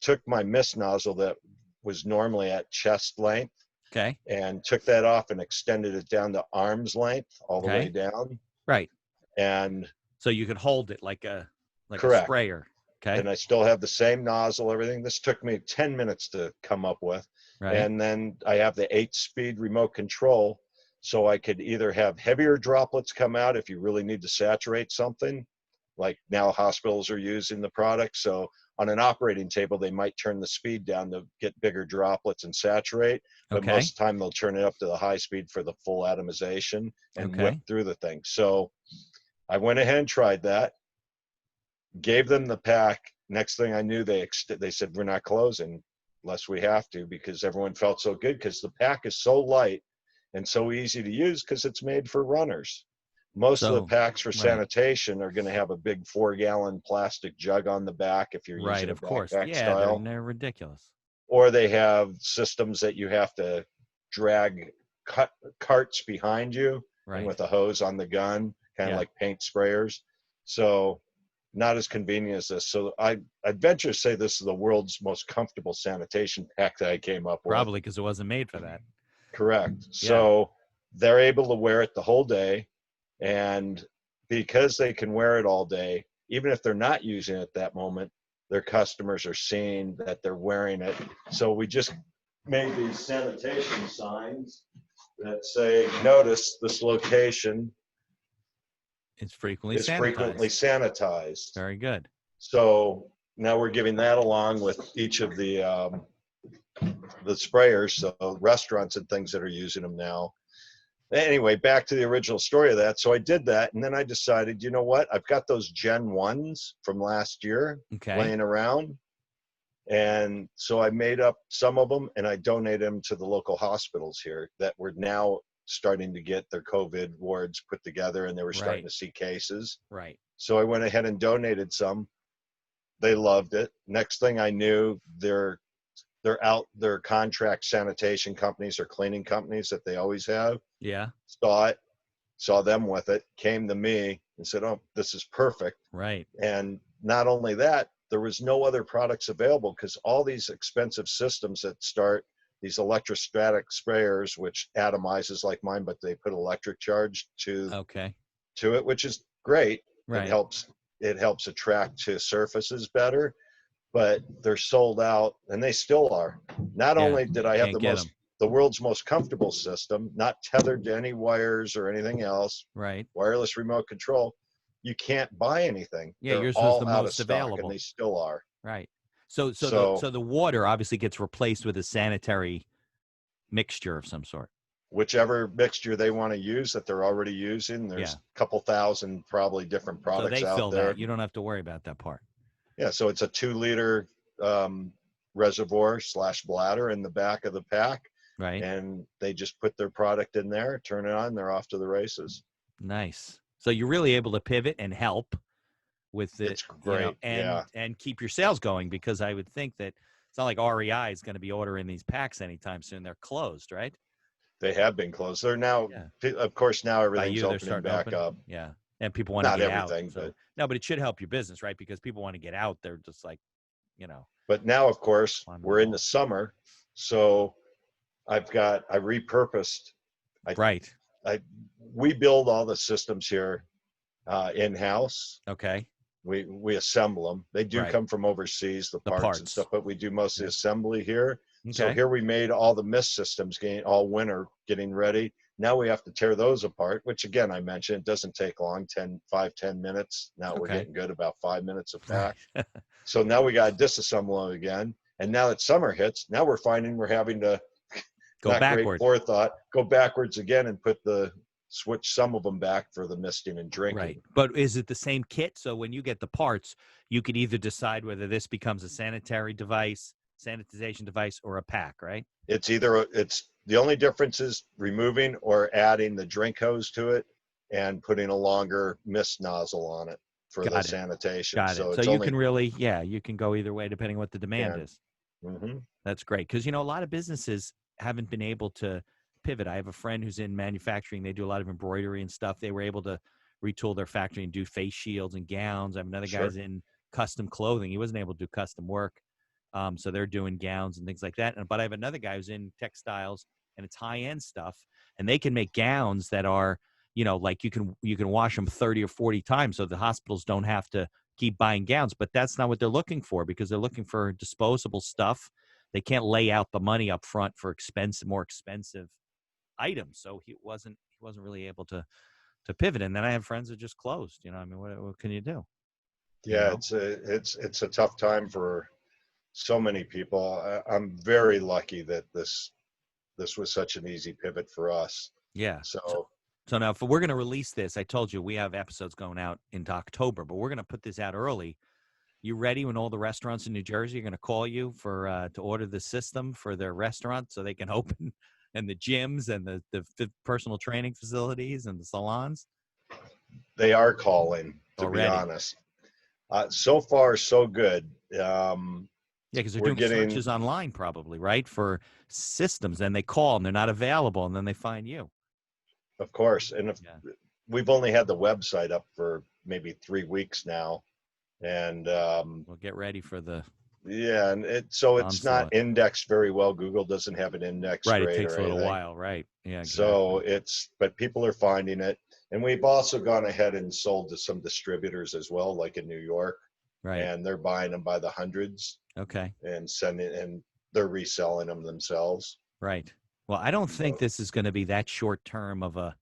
took my mist nozzle that was normally at chest length Okay. and took that off and extended it down to arm's length all the way Okay. down. Right. And So you could hold it like a correct. sprayer. Okay. And I still have the same nozzle, everything. This took me 10 minutes to come up with. Right. And then I have the 8-speed remote control. So I could either have heavier droplets come out if you really need to saturate something, like now hospitals are using the product. So on an operating table, they might turn the speed down to get bigger droplets and saturate. But Okay. most of the time, they'll turn it up to the high speed for the full atomization and whip Okay. through the thing. So I went ahead and tried that, gave them the pack. Next thing I knew, they said, we're not closing unless we have to, because everyone felt so good because the pack is so light and so easy to use because it's made for runners. Most of the So packs for right. sanitation are going to have a big 4-gallon plastic jug on the back if you're Right. using a Of course. backpack Yeah. style, They're ridiculous. or they have systems that you have to drag carts behind you and Right. with a hose on the gun, kind of Yeah. like paint sprayers. So not as convenient as this. So I'd venture to say this is the world's most comfortable sanitation pack that I came up with. Probably because it wasn't made for that. Correct. Yeah. So they're able to wear it the whole day. And because they can wear it all day, even if they're not using it at that moment, their customers are seeing that they're wearing it. So we just made these sanitation signs that say, notice this location It's frequently is sanitized. frequently sanitized. Very good. So now we're giving that along with each of the sprayers, so restaurants and things that are using them now. Anyway, back to the original story of that. So I did that, and then I decided, you know what? I've got those Gen 1s from last year Okay. laying around. And so I made up some of them, and I donated them to the local hospitals here that were now starting to get their COVID wards put together, and they were starting to see cases. Right. So I went ahead and donated some. They loved it. Next thing I knew, their contract sanitation companies or cleaning companies that they always have Yeah. saw it, saw them with it, came to me and said, "Oh, this is perfect." Right. And not only that, there was no other products available because all these expensive systems that start these electrostatic sprayers, which atomizes like mine, but they put electric charge Okay. to it, which is great. It Right. helps attract to surfaces better, but they're sold out, and they still are. Not Yeah. only did You I have can't get them. the world's most comfortable system, not tethered to any wires or anything else, Right. wireless remote control, you can't buy anything. Yeah. They're Yours was the all out of most stock, and available. they still are. Right. So So the water obviously gets replaced with a sanitary mixture of some sort. whichever mixture they want to use that they're already using, there's Yeah. a couple thousand probably different So products they out fill there. that. You don't have to worry about that part. Yeah, so it's a 2 liter reservoir / bladder in the back of the pack, Right. and they just put their product in there, turn it on, they're off to the races. Nice. So you're really able to pivot and help with it, It's great. Yeah, and keep your sales going, because I would think that it's not like REI is going to be ordering these packs anytime soon. They're closed, right? they have been closed. They're now, Yeah. of course, now By everything's you, they're opening starting to back open. up. Yeah. And people want to Not get out. everything, So no, but it should help your business, right? Because people want to get out. They're just like, you know, but now, of course, climbing the we're in the wall. summer, so I repurposed. I, Right. we build all the systems here in house. Okay. We assemble them. They do Right. come from overseas, the The parts and stuff, parts. but we do most of the Yep. assembly here. So Okay. here we made all the mist systems all winter getting ready. Now we have to tear those apart, which again, I mentioned, it doesn't take long, 5-10 minutes. Now we're Okay. getting good, about 5 minutes a Right. pack. So now we got to disassemble them again. And now that summer hits, now we're finding we're having to, Go not great backward. forethought, go backwards again and switch some of them back for the misting and drinking. Right. But is it the same kit? So when you get the parts, you could either decide whether this becomes a sanitization device, or a pack, right? It's the only difference is removing or adding the drink hose to it and putting a longer mist nozzle on it for the Got it. sanitation. Got So it. So it's you only can really, yeah, you can go either way depending what the demand can. is. Mm-hmm. That's great, because a lot of businesses haven't been able to pivot. I have a friend who's in manufacturing. They do a lot of embroidery and stuff. They were able to retool their factory and do face shields and gowns. I have another Sure. guy's in custom clothing. He wasn't able to do custom work, so they're doing gowns and things like that. But I have another guy who's in textiles, and it's high end stuff, and they can make gowns that are, like you can wash them 30 or 40 times, so the hospitals don't have to keep buying gowns. But that's not what they're looking for, because they're looking for disposable stuff. They can't lay out the money up front for more expensive items. So he wasn't really able to pivot. And then I have friends that just closed. I mean, what can you do? Yeah, it's a tough time for so many people. I'm very lucky that this was such an easy pivot for us. Yeah. So So now, if we're going to release this, I told you we have episodes going out into October, but we're going to put this out early. You ready when all the restaurants in New Jersey are going to call you for to order the system for their restaurant so they can open, and the gyms and the personal training facilities and the salons? they are calling, to be Already. honest. So far, so good. Yeah, because they're We're doing getting, searches online probably, right, for systems, and they call and they're not available, and then they find you. of course, and Yeah. we've only had the website up for maybe 3 weeks now, and Well, get ready for the yeah, and it's not onslaught. indexed very well. Google doesn't have it indexed Right, it great takes or a little anything. while, right? Yeah, So exactly. but people are finding it. And we've also gone ahead and sold to some distributors as well, like in New York, Right. and they're buying them by the hundreds Okay. and they're reselling them themselves. Right. Well, I don't think So this is going to be that short term of a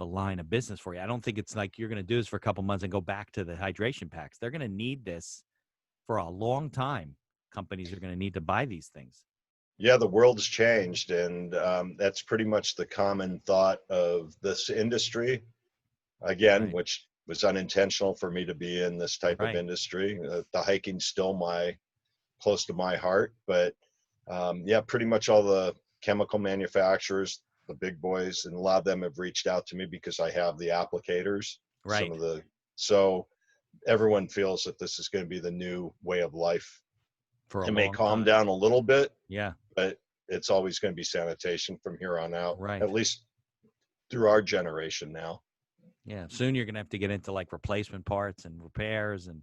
line of business for you. I don't think it's like you're going to do this for a couple months and go back to the hydration packs. They're going to need this for a long time. Companies are going to need to buy these things. yeah, the world's changed, and that's pretty much the common thought of this industry. Again, Right. which was unintentional for me to be in this type of Right. industry. The hiking's still close to my heart, but yeah, pretty much all the chemical manufacturers, the big boys, and a lot of them have reached out to me because I have the applicators. Right. So everyone feels that this is going to be the new way of life. For a It may long calm time. down a little bit, Yeah. but it's always going to be sanitation from here on out. Right. At least through our generation now. Yeah. Soon you're gonna have to get into like replacement parts and repairs, and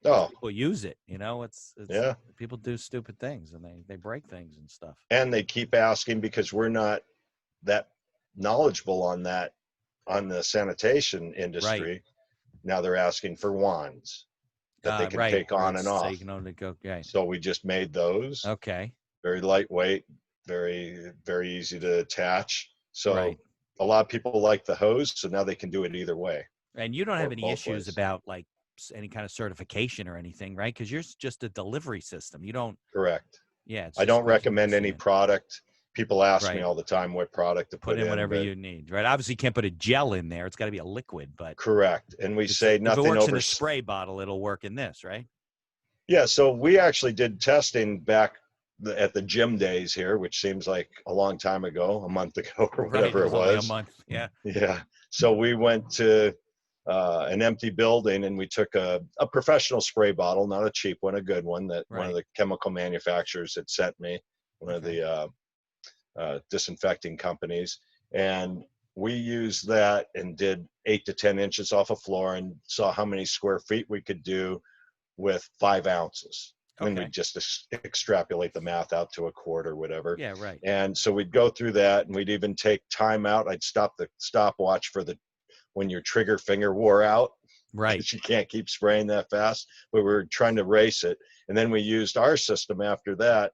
Oh, people use it. It's yeah. people do stupid things and they break things and stuff. And they keep asking because we're not that knowledgeable on that, on the sanitation Right. industry. Now they're asking for wands that they can Right. take Where on and it's so off. you can only go. Right. So we just made those Okay. very lightweight, very, very easy to attach. So Right. a lot of people like the hose, so now they can do it either way And you don't have or any both issues ways. about like any kind of certification or anything, right? Because you're just a delivery system. You don't. Correct. Yeah. It I just don't goes with the recommend any stand. product. People ask me Right. all the time what product to Put put in in, whatever but you need. Right. Obviously, you can't put a gel in there. It's got to be a liquid. But correct. And we say if it nothing works in over. a spray bottle, it'll work in this, right? Yeah, so we actually did testing back at the gym days here, which seems like a long time ago, a month ago or Right. It whatever it was only a was. month. Yeah. Yeah. So we went to an empty building and we took a professional spray bottle, not a cheap one, a good one that one of Right. the chemical manufacturers had sent me, one of Okay. the disinfecting companies. And we used that and did 8 to 10 inches off a floor and saw how many square feet we could do with 5 ounces. And then Okay. we'd just extrapolate the math out to a quart or whatever. Yeah. Right. And so we'd go through that and we'd even take time out. I'd stop the stopwatch for the when your trigger finger wore out Right. because you can't keep spraying that fast. But we were trying to race it. And then we used our system after that.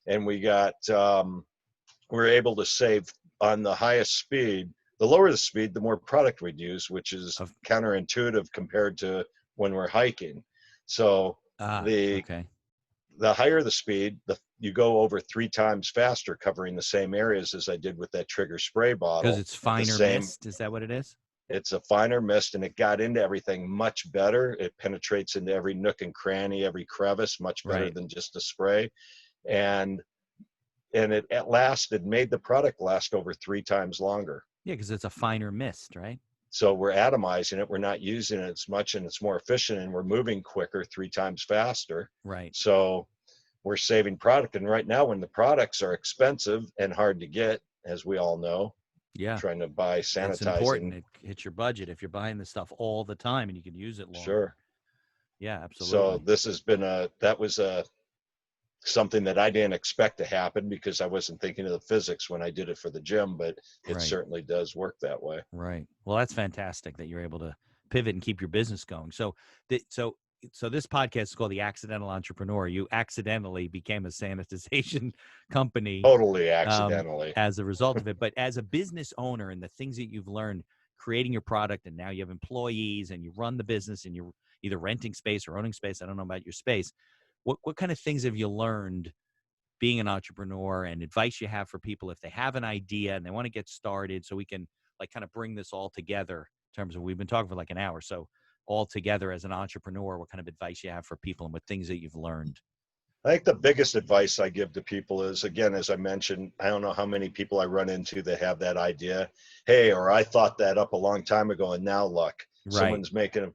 And we got, we were able to save on the highest speed. The lower the speed, the more product we'd use, which is Of counterintuitive compared to when we're hiking. So the Okay. the higher the speed, you go over 3 times faster covering the same areas as I did with that trigger spray Because bottle it's at the finer same. mist. Is that what it is? It's a finer mist and it got into everything much better. It penetrates into every nook and cranny, every crevice, much better Right. than just a spray. And it at lasted, made the product last over 3 times longer. Yeah, because it's a finer mist, right? So we're atomizing it. We're not using it as much and it's more efficient and we're moving quicker 3 times faster. Right. So we're saving product. And right now when the products are expensive and hard to get, as we all know, Yeah. trying to buy It's important. sanitizing. It hits your budget if you're buying this stuff all the time and you can use it longer. Sure. Yeah, So absolutely. this has been that was something that I didn't expect to happen because I wasn't thinking of the physics when I did it for the gym, but it Right. certainly does work that way. Right. Well, that's fantastic that you're able to pivot and keep your business going. So this podcast is called The Accidental Entrepreneur. You accidentally became a sanitization company Totally accidentally. as a result of it. But as a business owner and the things that you've learned creating your product, and now you have employees and you run the business and you're either renting space or owning space. I don't know about your space. What kind of things have you learned being an entrepreneur, and advice you have for people if they have an idea and they want to get started, so we can like kind of bring this all together in terms of, we've been talking for like an hour. So all together as an entrepreneur, what kind of advice you have for people and what things that you've learned? I think the biggest advice I give to people is, again, as I mentioned, I don't know how many people I run into that have that idea. Hey, or I thought that up a long time ago and now look, Right. someone's making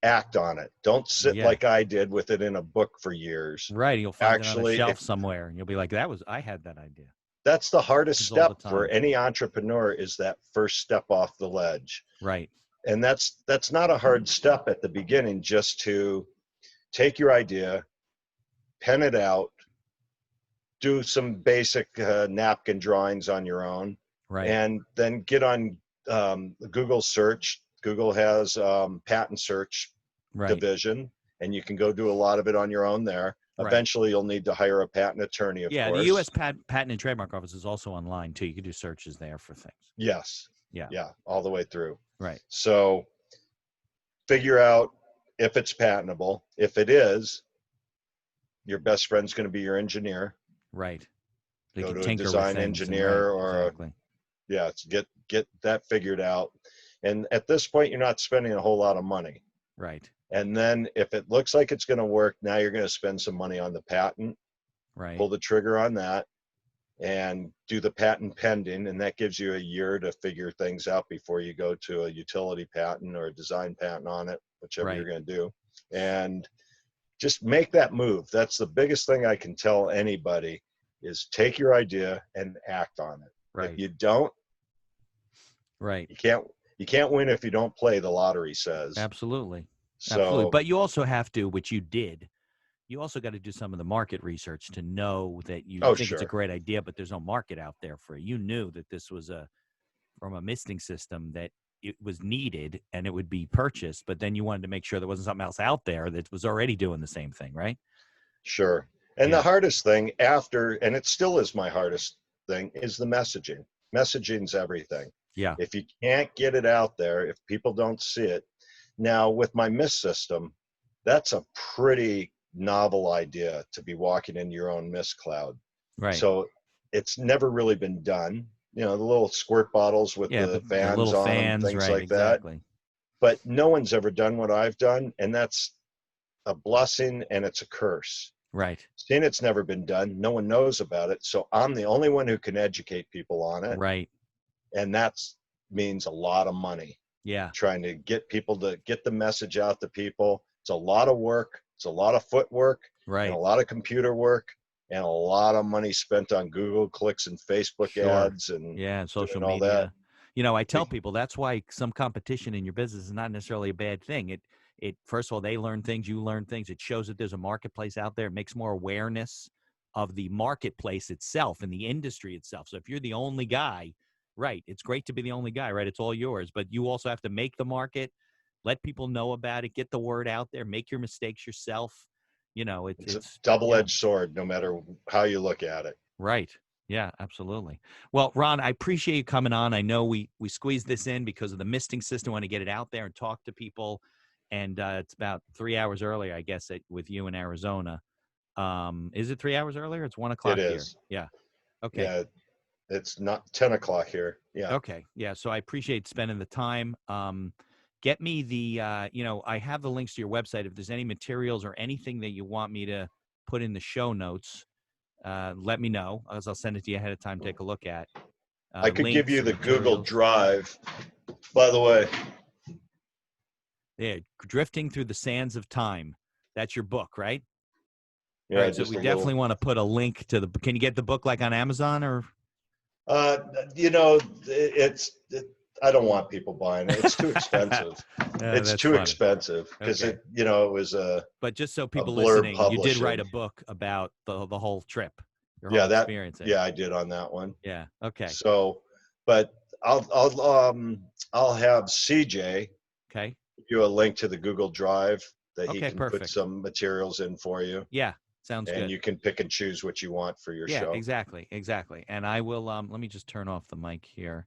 act on it. Don't sit Yeah. like I did with it in a book for years. Right. You'll find it on a Actually, shelf somewhere and you'll be like, I had that idea. that's the hardest Happens all step the for time. any entrepreneur, is that first step off the ledge. Right. And that's not a hard step at the beginning, just to take your idea, pen it out, do some basic napkin drawings on your own, Right. and then get on Google search. Google has patent search Right. division, and you can go do a lot of it on your own there. Right. Eventually, you'll need to hire a patent attorney, of Yeah. course. The U.S. Patent and Trademark Office is also online too. You can do searches there for things. Yes. Yeah. Yeah, all the way through. Right. So figure out if it's patentable. If it is, your best friend's going to be your engineer. Right. They Go can to a tinker with design things. engineer or exactly. get that figured out. And at this point, you're not spending a whole lot of money. Right. And then if it looks like it's going to work, now you're going to spend some money on the patent, Right. pull the trigger on that, and do the patent pending. And that gives you a year to figure things out before you go to a utility patent or a design patent on it, whichever Right. you're going to do. And just make that move. That's the biggest thing I can tell anybody, is take your idea and act on it. Right. If you don't, Right. You can't win if you don't play, the lottery says. Absolutely. Absolutely. So But you also have to, which you did, you also got to do some of the market research to know that you oh think it's a sure, great idea, but there's no market out there for it. You knew that this was from a misting system that it was needed and it would be purchased, but then you wanted to make sure there wasn't something else out there that was already doing the same thing, right? sure. And the Yeah. hardest thing after, and it still is my hardest thing, is the messaging. Messaging's everything. Yeah. If you can't get it out there, if people don't see it. Now with my mist system, that's a pretty novel idea, to be walking in your own mist cloud. Right. So it's never really been done. You know, the little squirt bottles with Yeah. the The fans little on them, fans, things right. like that. Exactly. But no one's ever done what I've done, and that's a blessing and it's a curse. Right. Seeing it's never been done, no one knows about it. So I'm the only one who can educate people on it. Right. And that means a lot of money, Yeah. trying to get people to get the message out to people. It's a lot of work, it's a lot of footwork, and a Right. lot of computer work, and a lot of money spent on Google clicks and Facebook Sure. ads and Yeah. And social doing all that. media. I tell people that's why some competition in your business is not necessarily a bad thing. First of all, they learn things, you learn things. It shows that there's a marketplace out there. It makes more awareness of the marketplace itself and the industry itself. So if you're the only guy, right, it's great to be the only guy, right? It's all yours, but you also have to make the market, let people know about it, get the word out there, make your mistakes yourself. It's a Yeah. double-edged sword, no matter how you look at it. Right. Yeah, absolutely. Well, Ron, I appreciate you coming on. I know we squeezed this in because of the misting system. I want to get it out there and talk to people. And it's about 3 hours earlier, I guess, with you in Arizona. Is it 3 hours earlier? It's 1 o'clock It here. is. Yeah. Okay. Yeah, it's not 10 o'clock here. Yeah. Okay. Yeah. So I appreciate spending the time. Get me I have the links to your website. If there's any materials or anything that you want me to put in the show notes, let me know, as I'll send it to you ahead of time. Take a look at I could give links you or the Google materials. Drive. By the way, Yeah, Drifting Through the Sands of Time. That's your book, right? All yeah, right. So just we a definitely little. want to put a link to the. Can you get the book like on Amazon or? Uh, you know, I don't want people buying it. It's too expensive. It's That's too funny. expensive because Okay. it was But just so a people blurb listening, you did write publishing. a book about the whole trip, your Yeah, whole experience there. yeah, I did on that one. Yeah. Okay. So, but I'll have CJ Okay. give you a link to the Google Drive that he Okay. can put Perfect. some materials in for you, Yeah. Sounds and good. you can pick and choose what you want for your Yeah. show. Exactly. Exactly. And I will. Let me just turn off the mic here.